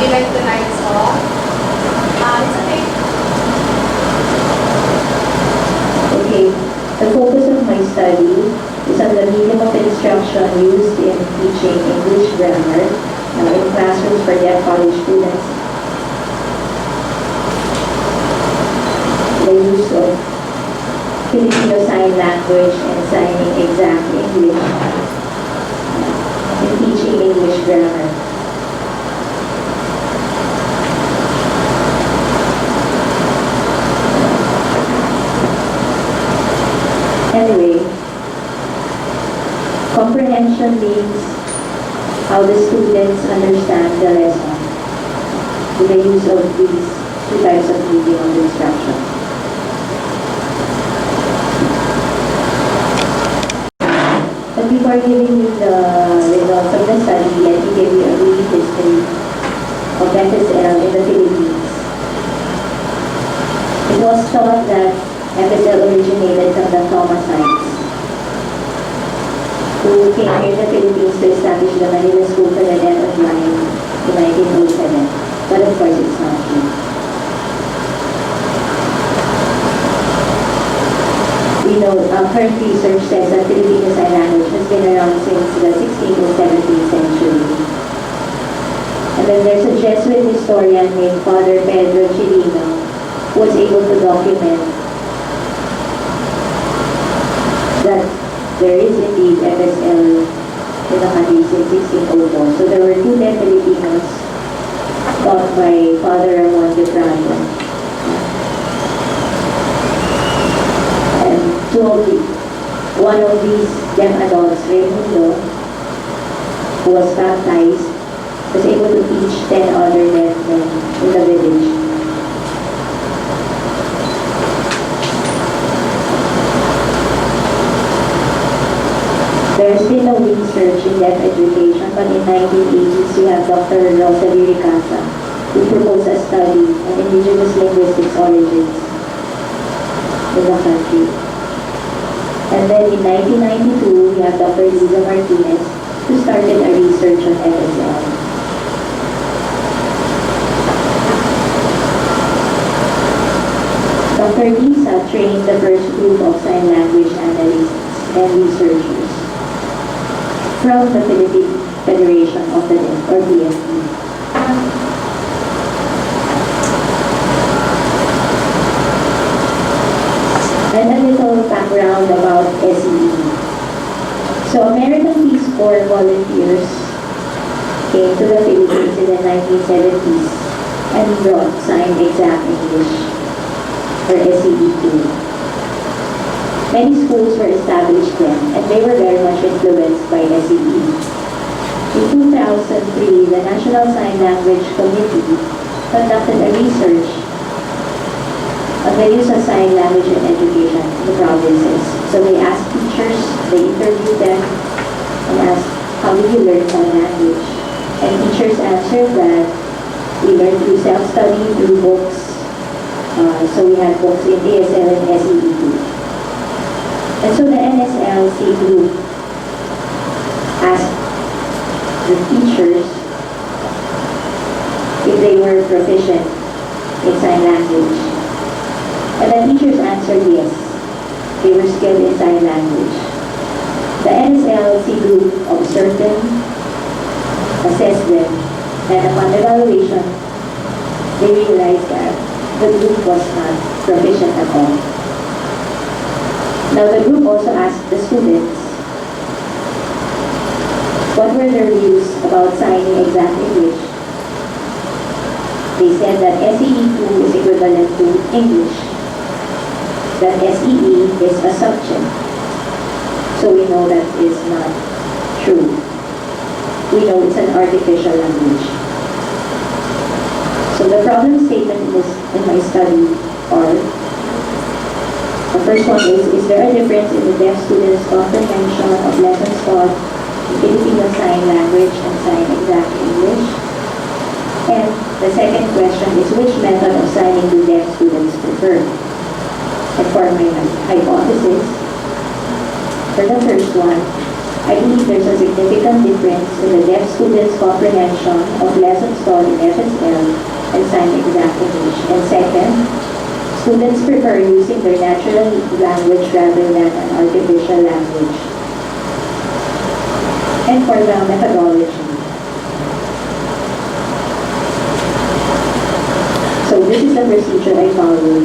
you like tonight's song? It's okay. Okay, the focus of my study is on the medium of instruction used in teaching English grammar in classrooms for deaf college students. The use of Filipino Sign Language and signing exact English in teaching English grammar. Anyway, comprehension means how the students understand the lesson with the use of these two types of medium of instruction. But before giving you the results of the study, let me give you a brief history of FSL in the Philippines. It was thought that FSL originated from the Thomasites, who came here in the Philippines to establish the Manila School for the Deaf and Blind in 1907. But of course, it's not true. We know current research says that Filipino Sign Language has been around since the 16th and 17th century. And then there's a Jesuit historian named Father Pedro Chirino who was able to document that there is indeed FSL in the country since 1604. So there were two deaf Filipinos taught by Father Ramon de Prado. And one of these deaf adults, Raimundo, who was baptized, was able to teach 10 other deaf men in the village. There has been no research in deaf education, but in 1980s we have Dr. Rosalie Ricasa, who proposed a study on indigenous linguistics origins in the country. And then in 1992 we have Dr. Liza Martinez, who started a research on FSL. Dr. Lisa trained the first group of sign language analysts and researchers from the Philippine Federation of the Deaf, or PFD. And a little background about SEE. So American Peace Corps volunteers came to the Philippines in the 1970s and brought Sign Exact English, or SEE2. Many schools were established then, and they were very much influenced by SEE. In 2003, the National Sign Language Committee conducted a research on the use of sign language in education in the provinces. So they asked teachers, they interviewed them, and asked, how did you learn sign language? And teachers answered that we learned through self-study, through books. So we had books in ASL and SEE2. And so the NSLC group asked the teachers if they were proficient in sign language. And the teachers answered yes, they were skilled in sign language. The NSLC group observed them, assessed them, and upon evaluation, they realized that the group was not proficient at all. Now the group also asked the students what were their views about signing exact English. They said that SEE2 is equivalent to English, that SEE is a subject. So we know that is not true. We know it's an artificial language. So the problem statement in my study are, the first one is there a difference in the deaf students' comprehension of lessons taught in Filipino Sign Language and Sign Exact English? And the second question is, which method of signing do deaf students prefer? And for my hypothesis, for the first one, I believe there's a significant difference in the deaf students' comprehension of lessons taught in FSL and sign exact English. And second, students prefer using their natural language rather than an artificial language. And for the methodology. So this is the procedure I followed.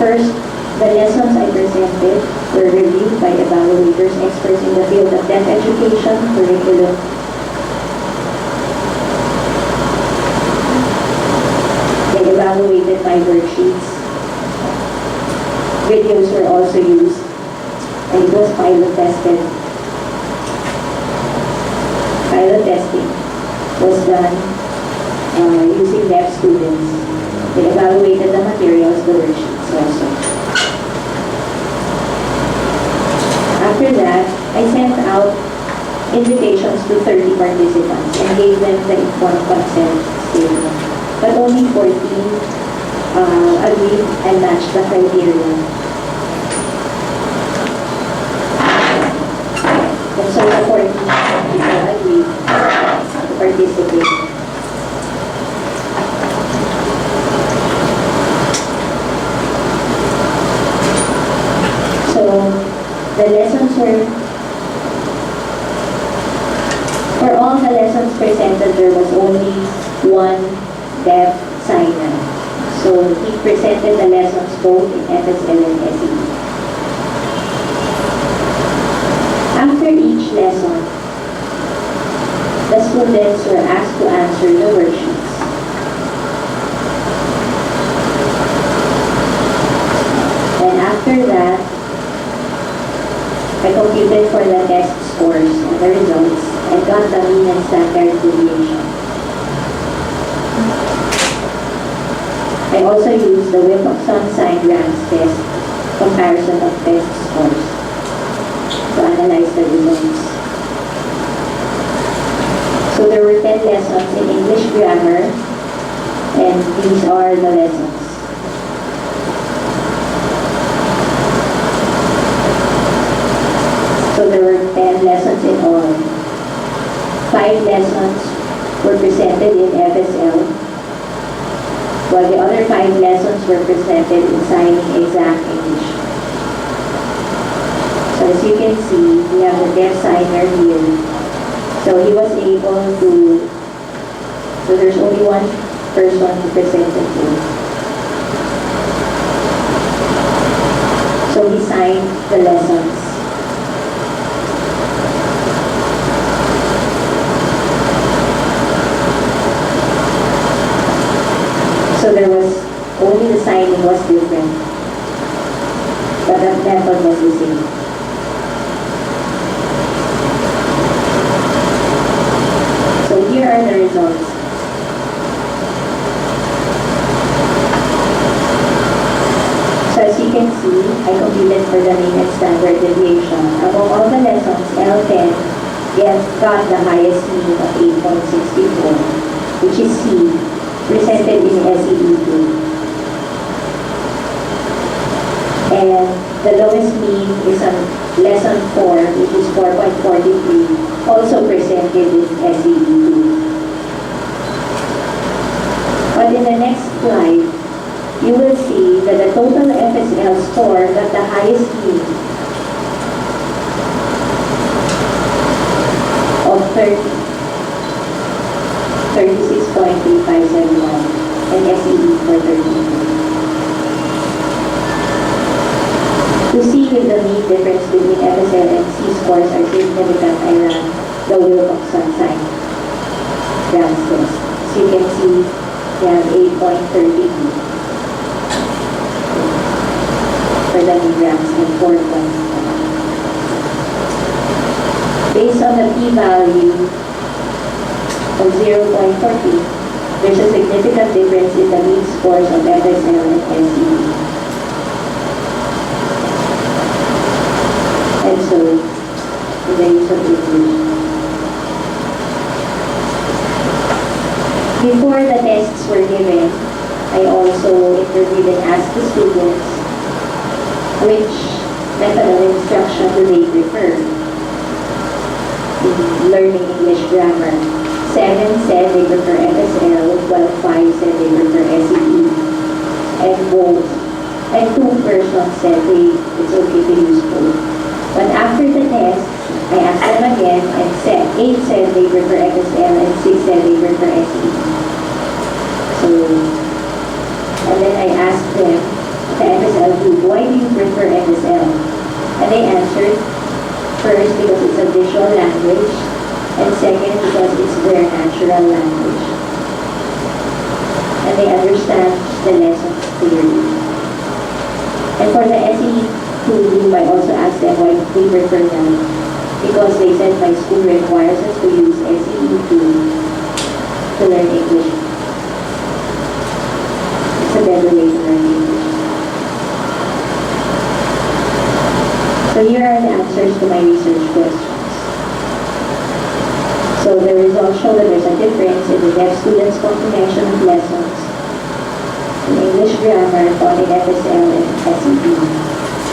First, the lessons I presented were reviewed by evaluators experts in the field of deaf education, curriculum, they evaluated my worksheets. Videos were also used, and it was pilot tested. Pilot testing was done using deaf students. They evaluated the materials, the worksheets also. After that, I sent out invitations to 30 participants and gave them the informed consent statement. But only 14 agreed and matched the criteria. And so the 14 people agreed to participate. The lessons were, for all the lessons presented, there was only one deaf signer. So he presented the lessons both in FSL and SE. After each lesson, the students were asked to answer the worksheets. And after that, I computed for the test scores and the results and got the mean and standard deviation. I also used the Wilcoxon Sign Grants test comparison of test scores to analyze the results. So there were 10 lessons in English grammar, and these are the lessons. So there were 10 lessons in all. 5 lessons were presented in FSL, while the other 5 lessons were presented in signing exact English. So as you can see, we have the deaf signer here. So he was able to, so there's only one person who presented here. So he signed the lessons. So there was, only the signing was different, but the method was the same. So here are the results. So as you can see, I computed for the mean and standard deviation. Among all the lessons, L10 got the highest mean of 8.64, which is C, presented in SEE2. And the lowest mean is on lesson 4, which is 4.43, also presented in SEE2. But in the next slide, you will see that the total FSL score got the highest mean of 36.3571 and SEE for 13. To see if the mean difference between FSL and C scores are significant, I ran the Wilcoxon sign grants test. So you can see we have 8.32 for the milligrams and 4 points. Based on the p-value of 0.40, there's a significant difference in the mean scores of FSL and SEE. And so, in the use of English. Before the tests were given, I also interviewed and asked the students which method of instruction do they prefer. in learning English grammar. 7 said they prefer FSL, while 5 said they prefer SEE. And both, and 2 persons said it's okay to use both. But after the test, I asked them again, and 8 said they prefer FSL, and 6 said they prefer SEE. So, and then I asked them, the FSL group, why do you prefer FSL? And they answered, first, because it's a visual language, and second, because it's their natural language. And they understand the lessons clearly. And for the SE group, I also asked them why they prefer that. Because they said my school requires us to use SE to learn English. It's a better way to learn English. So here are the answers to my research questions. So the results show that there's a difference in the deaf students' comprehension of lessons in English grammar taught in FSL and SEE.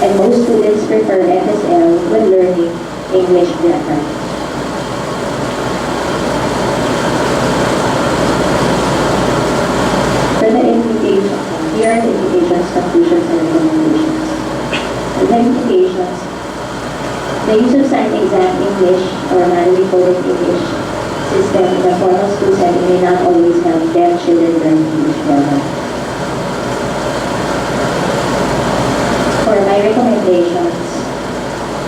And most students prefer FSL when learning English grammar. For the implications, here are the implications, conclusions, and recommendations. And the implications, the use of sign exam English or manually coded English system in a formal school setting may not always help deaf children learn English grammar. For my recommendations,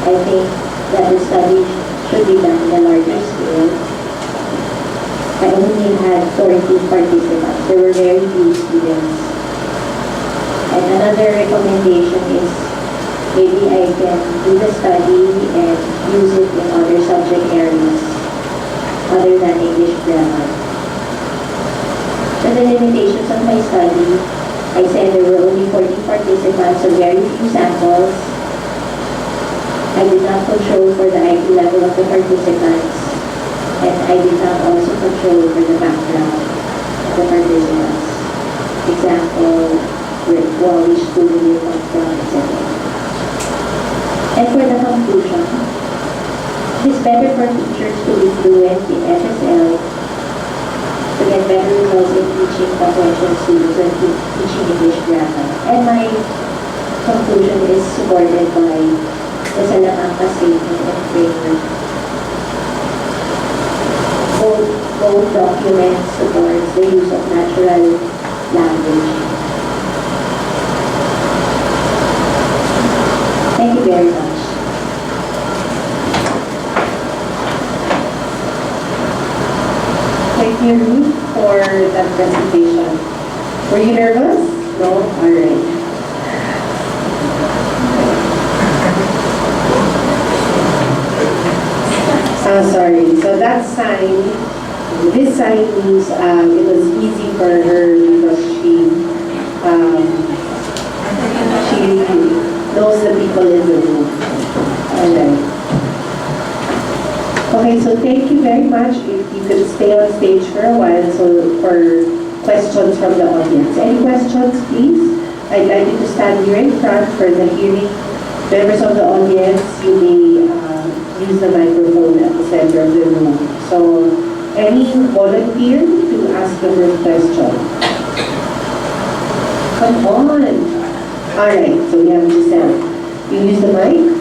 I think that the study should be done in a larger scale. I only had 14 participants. There were very few students. And another recommendation is maybe I can do the study and use it in other subject areas other than English grammar. For the limitations of my study, I said there were only 14 participants, so very few samples. I did not control for the IQ level of the participants, and I did not also control for the background of the participants. Example, which school do you come from, etc. And for the conclusion, it is better for teachers to be fluent in FSL to get better results in teaching comprehension students and teaching English grammar. And my conclusion is supported by the Salamanca statement and framework. Both documents support the use of natural language. Thank you very much. Thank you, Ruth, for that presentation. Were you nervous? No? All right. Sorry. So that sign, this sign means it was easy for her because she knows the people in the room. All right. Okay, so thank you very much. If you could stay on stage for a while, so for questions from the audience. Any questions, please? I'd like you to stand here in front for the hearing. Members of the audience, you may use the microphone at the center of the room. So, any volunteer to ask the first question? Come on. All right, so we have Giselle. You use the mic?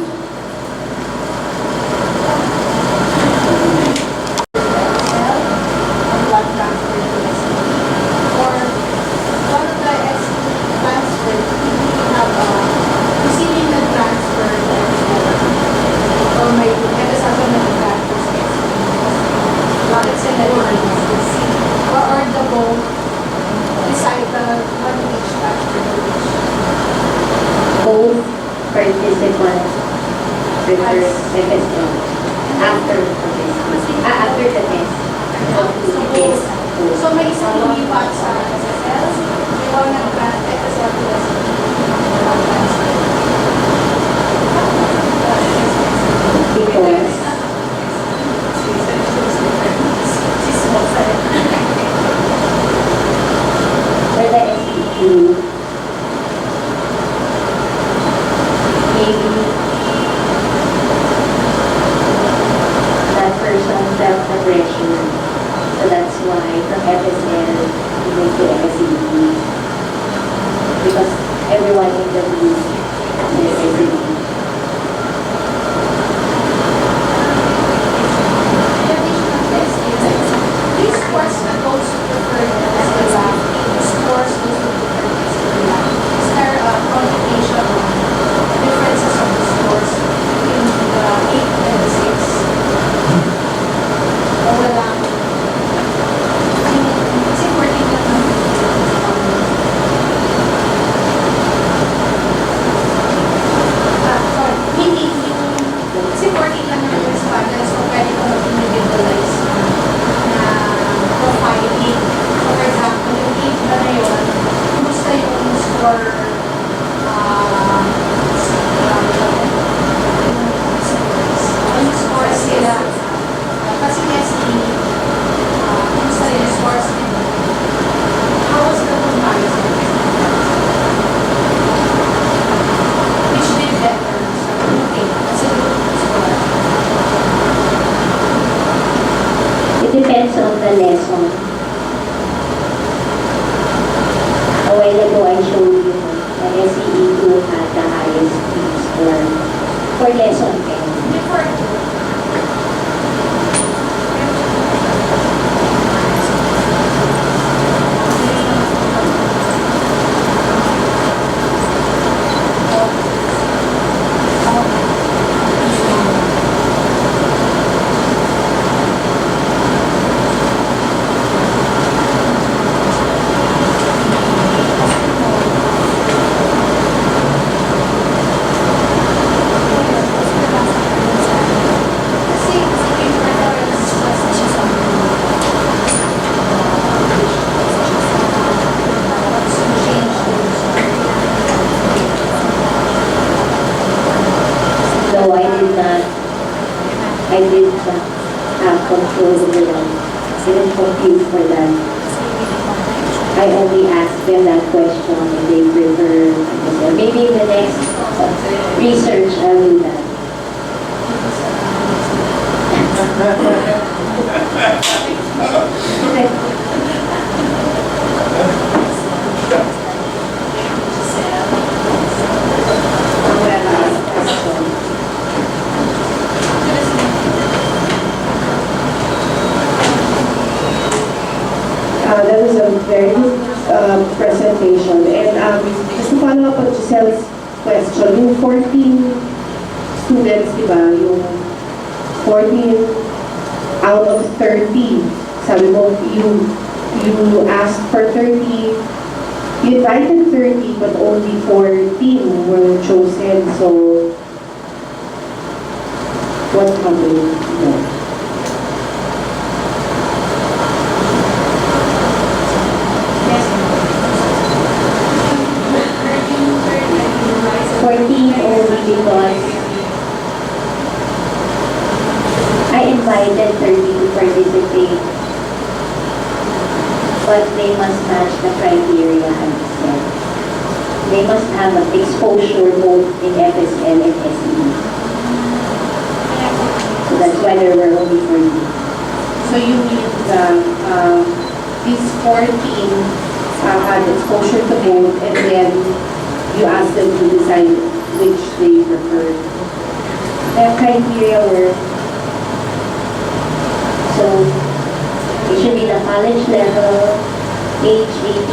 Both participants prefer FSL after the test. So may isang lumipat sa SSL, ikaw nag-grant FSL plus Because for the SEQ, maybe that person everyone from FSL even to SEE. Because everyone in the group is SEE. These sports that goes preferred as the lab, sports goes preferred as the lab. Is there a qualification on the differences of the sports between the 8 and the 6? O wala? Kasi 14 lang ang sorry, meaning yung kasi 14 lang ang respondents, so pwede ko mag-individualize na profiling. So for example, yung 8 na yun, kumusta yung score yung scores sila. Kasi SE, kumusta yung scores nila. How was the comparison? Which did better? Okay, kasi yung score. It depends on the lesson. A while ago, I showed you the SEE group had the highest score for lesson 10. Before, kasi yung preference No, I did not have control over them. I didn't compute for that. I only asked them that question and they prefer, maybe in the next research I'll do that. That was a very good presentation. And just to follow up on Giselle's question, yung 14 students, di ba, yung 14 out of 30, sabi mo, you asked for 30, you invited 30, but only 14 were chosen. So, what happened? No. 14 only because I invited 30 to participate, but they must match the criteria I said. They must have an exposure both in FSL and SE. So that's why there were only 40. So you mean that these 14 had exposure to both, and then you asked them to decide which they preferred. The criteria were, so it should be the college level, age 18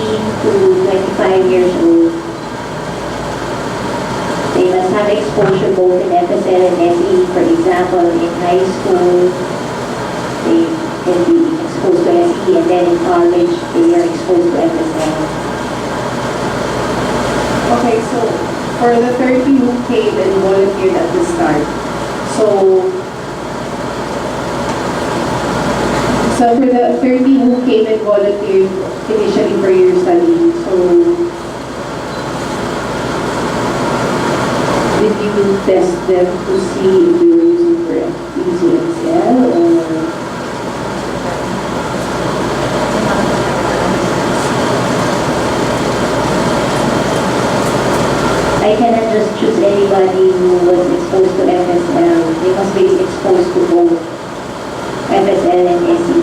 to 25 years old. They must have exposure both in FSL and SE. For example, in high school, they can be exposed to SE, and then in college, they are exposed to FSL. Okay, so for the 30 who came and volunteered at the start, so for the 30 who came and volunteered initially for your study, so did you test them to see if you were using Excel or? I cannot just choose anybody who was exposed to FSL. They must be exposed to both FSL and SE.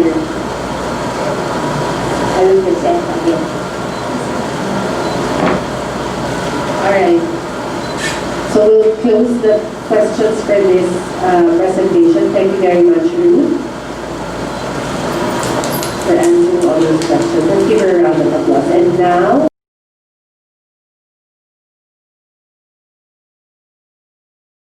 here. I will present again. Alright. So we'll close the questions for this presentation. Thank you very much, Ruth, for answering all those questions. Let's give her a round of applause. And now,